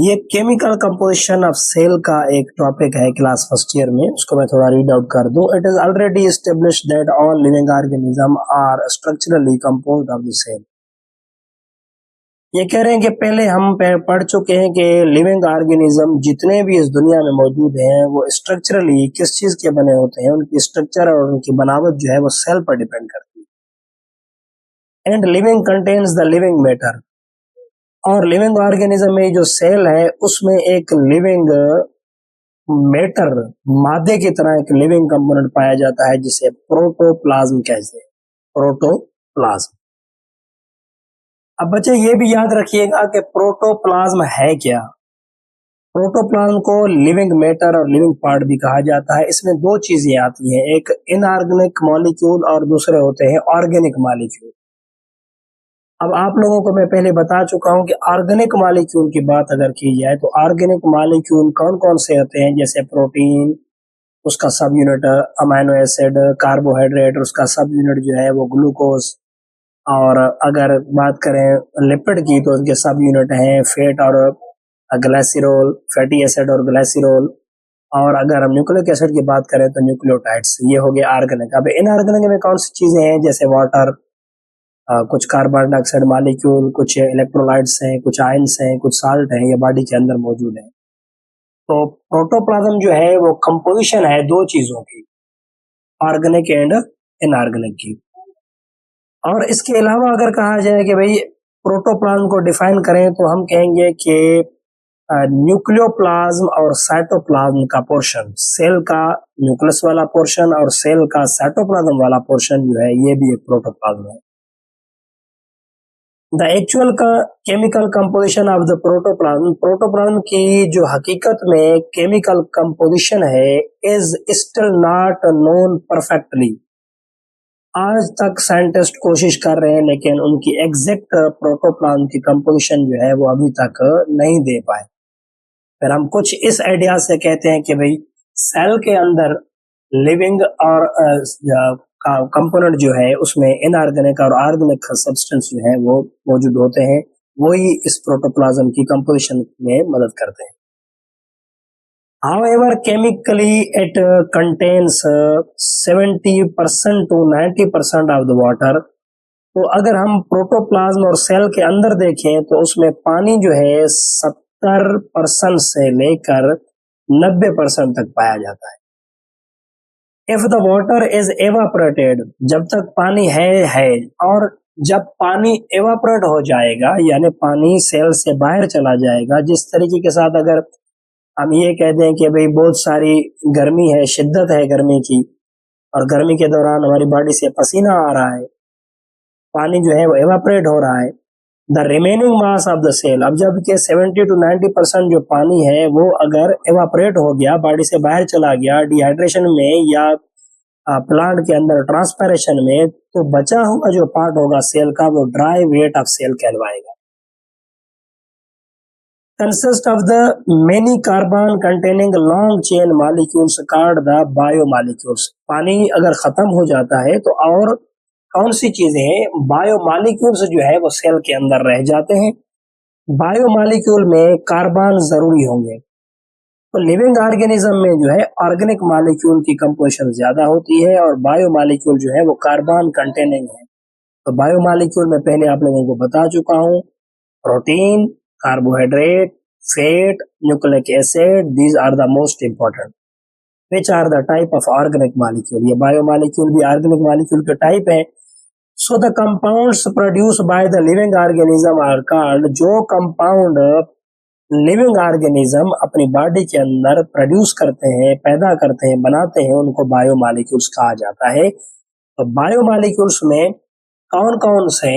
ये chemical composition of cell का एक टॉपिक है क्लास फर्स्ट ईयर में, उसको मैं थोड़ा रीड आउट कर दूं। It is already established that all living organism are structurally composed of the cell. ये कह रहे हैं कि पहले हम पढ़ चुके हैं कि लिविंग ऑर्गेनिज्म जितने भी इस दुनिया में मौजूद हैं वो स्ट्रक्चरली किस चीज के बने होते हैं, उनकी स्ट्रक्चर और उनकी बनावट जो है वो सेल पर डिपेंड करती है। And living contains the living matter, और लिविंग ऑर्गेनिज्म में जो सेल है उसमें एक लिविंग मैटर, मादे की तरह एक लिविंग कंपोनेंट पाया जाता है जिसे प्रोटोप्लाज्म कहते हैं। प्रोटोप्लाज्म। अब बच्चे ये भी याद रखिएगा कि प्रोटोप्लाज्म है क्या। प्रोटोप्लाज्म को लिविंग मैटर और लिविंग पार्ट भी कहा जाता है। इसमें दो चीजें आती हैं, एक इनऑर्गेनिक मॉलिक्यूल और दूसरे होते हैं ऑर्गेनिक मॉलिक्यूल। अब आप लोगों को मैं पहले बता चुका हूं कि ऑर्गेनिक मॉलिक्यूल की बात अगर की जाए तो ऑर्गेनिक मॉलिक्यूल कौन कौन से होते हैं, जैसे प्रोटीन, उसका सब यूनिट अमाइनो एसिड, कार्बोहाइड्रेट, उसका सब यूनिट जो है वो ग्लूकोज, और अगर बात करें लिपिड की तो उसके सब यूनिट हैं फैट और ग्लाइसिरोल, फैटी एसिड और ग्लाइसिरोल, और अगर हम न्यूक्लिक एसिड की बात करें तो न्यूक्लियोटाइड्स। ये हो गया ऑर्गेनिक। अब इनऑर्गेनिक में कौन सी चीजें हैं, जैसे वाटर, कुछ कार्बन डाइऑक्साइड मॉलिक्यूल, कुछ इलेक्ट्रोलाइट्स हैं, कुछ आयंस हैं, कुछ साल्ट हैं, ये बॉडी के अंदर मौजूद है। तो प्रोटोप्लाज्म जो है वो कंपोजिशन है दो चीजों की, ऑर्गेनिक एंड इनऑर्गेनिक की। और इसके अलावा अगर कहा जाए कि भाई प्रोटोप्लाज्म को डिफाइन करें तो हम कहेंगे कि न्यूक्लियोप्लाज्म और साइटोप्लाज्म का पोर्शन, सेल का न्यूक्लियस वाला पोर्शन और सेल का साइटोप्लाज्म वाला पोर्शन जो है ये भी एक प्रोटोप्लाज्म है। द एक्चुअल का chemical composition of the protoplasm, protoplasm की जो हकीकत में केमिकल कंपोजिशन है is still not known perfectly. आज तक साइंटिस्ट कोशिश कर रहे हैं लेकिन उनकी एग्जैक्ट प्रोटोप्लाज्म की कंपोजिशन जो है वो अभी तक नहीं दे पाए। फिर हम कुछ इस आइडिया से कहते हैं कि भाई सेल के अंदर लिविंग और कंपोनेंट जो है उसमें इनऑर्गेनिक और ऑर्गेनिक सब्सटेंस जो है वो मौजूद होते हैं, वही इस प्रोटोप्लाज्म की कंपोजिशन में मदद करते हैं। However, chemically it contains 70% to 90% of the water। तो अगर हम प्रोटोप्लाज्म और सेल के अंदर देखें तो उसमें पानी जो है 70% से लेकर 90% तक पाया जाता है। If the water is evaporated, जब तक पानी है, और जब पानी evaporate हो जाएगा यानी पानी सेल से बाहर चला जाएगा, जिस तरीके के साथ अगर हम ये कह दें कि भाई बहुत सारी गर्मी है, शिद्दत है गर्मी की, और गर्मी के दौरान हमारी बॉडी से पसीना आ रहा है, पानी जो है वो एवापोरेट हो रहा है। The remaining mass of the cell, अब जब के 70 to 90% जो पानी है वो अगर एवापोरेट हो गया, बॉडी से बाहर चला गया डिहाइड्रेशन में या प्लांट के अंदर ट्रांसपायरेशन में, तो बचा हुआ जो पार्ट होगा सेल का वो ड्राई वेट ऑफ सेल कहलवाएगा। Consist of the many carbon containing long chain molecules called the biomolecules। पानी अगर खत्म हो जाता है तो और कौन सी चीजें हैं, बायोमॉलिक्यूल्स जो है वो सेल के अंदर रह जाते हैं। बायोमॉलिक्यूल में कार्बन जरूरी होंगे। तो लिविंग ऑर्गेनिज्म में जो है ऑर्गेनिक मॉलिक्यूल की कंपोजिशन ज्यादा होती है और बायोमॉलिक्यूल जो है वो कार्बन कंटेनिंग है। तो बायोमॉलिक्यूल में पहले आप लोगों को बता चुका हूँ, protein, carbohydrate, fat, nucleic acid, these are the most important। which are the type of organic molecule। ये बायोमॉलिक्यूल भी ऑर्गेनिक मॉलिक्यूल के टाइप है। So the compounds produced by the living organism are called, जो compound living organism अपनी body के अंदर produce करते हैं, पैदा करते हैं, बनाते हैं, उनको बायोमॉलिक्यूल्स कहा जाता है। तो बायोमॉलिक्यूल्स में कौन कौन से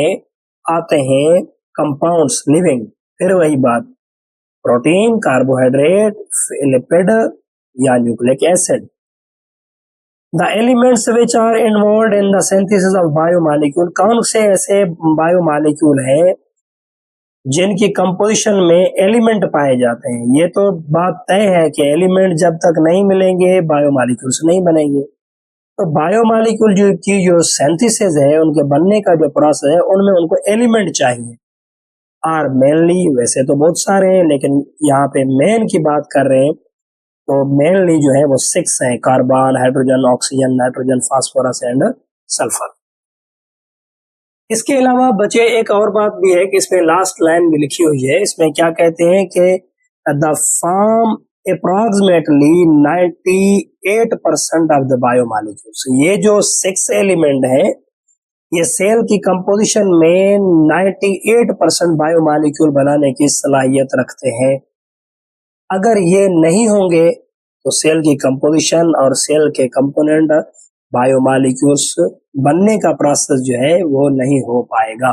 आते हैं कंपाउंड्स लिविंग, फिर वही बात, प्रोटीन, कार्बोहाइड्रेट, लिपिड या nucleic acid. The elements which are involve in the synthesis of biomolecule, कौन से ऐसे बायोमॉलिक्यूल हैं जिनकी कंपोजिशन में एलिमेंट पाए जाते हैं। ये तो बात तय है कि एलिमेंट जब तक नहीं मिलेंगे बायोमॉलिक्यूल्स नहीं बनेंगे। तो बायोमॉलिक्यूल जो सिंथेसिस है, उनके बनने का जो प्रोसेस है, उनमें उनको एलिमेंट चाहिए। आर मेनली, वैसे तो बहुत सारे हैं लेकिन यहाँ पे मेन की बात कर रहे हैं तो मेनली जो है वो 6 हैं, carbon, hydrogen, oxygen, nitrogen, phosphorus and sulphur. इसके अलावा बचे एक और बात भी है कि इसमें लास्ट लाइन भी लिखी हुई है, इसमें क्या कहते हैं कि the form approximately 98% of the biomolecules. ये जो 6 एलिमेंट है ये सेल की कंपोजिशन में 98% बायोमॉलिक्यूल बनाने की सलाहियत रखते हैं। अगर ये नहीं होंगे तो सेल की कंपोजिशन और सेल के कंपोनेंट बायोमॉलिक्यूल्स बनने का प्रोसेस जो है वो नहीं हो पाएगा।